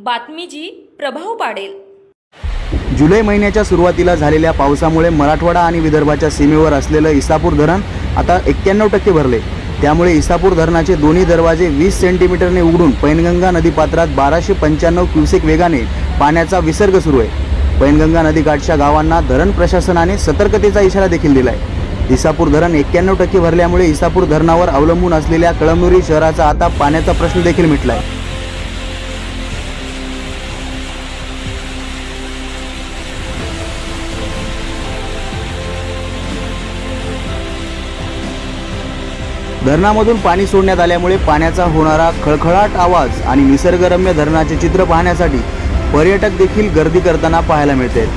बातमी जी प्रभाव पाडेल। जुलै महिन्याच्या सुरुवातीला झालेल्या पावसामुळे मराठवाडा आणि विदर्भाच्या सीमेवर असलेलं इसापूर धरण आता 91% भरले। त्यामुळे इसापूर धरणाचे दोन्ही दरवाजे 20 सेंटीमीटरने उघडून पैनगंगा नदीपात्रात 1295 क्युसेक वेगाने पाण्याचा विसर्ग सुरू आहे। पैनगंगा नदीकाठच्या गावांना धरण प्रशासनाने सतर्कतेचा इशारा देखील दिलाय। इसापूर धरण 91% भरल्यामुळे इसापूर धरणावर अवलंबून असलेल्या कळमनुरी शहराचा आता पाण्याचा प्रश्न देखील मिटलाय। धरणामधून पाणी सोडण्यात आल्यामुळे पाण्याचा होणारा खळखळाट आवाज आणि निसर्गरम्य धरणाचे चित्र पाहण्यासाठी पर्यटक देखील गर्दी करताना पाहायला मिळते।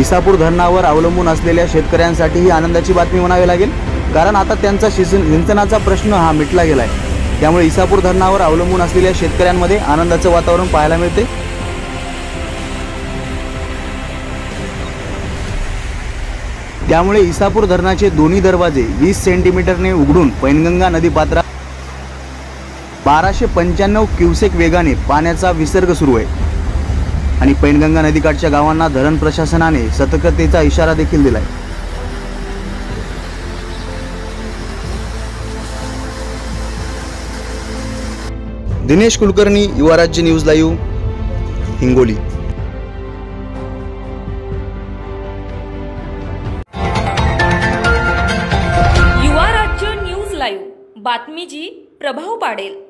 इसापूर धरणावर अवलंबून असलेल्या शेतकऱ्यांसाठी ही आनंदाची बातमी म्हणावी लागेल, कारण आता त्यांचा सिंचनाचा प्रश्न हा मिटला गेलाय। त्यामुळे इसापूर धरणावर अवलंबून असलेल्या शेतकऱ्यांमध्ये आनंदाचं वातावरण पाहायला मिळते। त्यामुळे इसापूर धरणाचे दोन्ही दरवाजे 20 सेंटीमीटरने उघडून पैनगंगा नदीपात्रात 1295 क्युसेक वेगाने पाण्याचा विसर्ग सुरू आहे आणि पैनगंगा नदीकाठच्या गावांना धरण प्रशासनाने सतर्कतेचा इशारा देखील दिलाय। दिनेश कुलकर्णी, युवा राज्य न्यूज लाईव्ह, हिंगोली। युवा राज्य न्यूज लाईव्ह, बातमी जी प्रभाव पाडेल।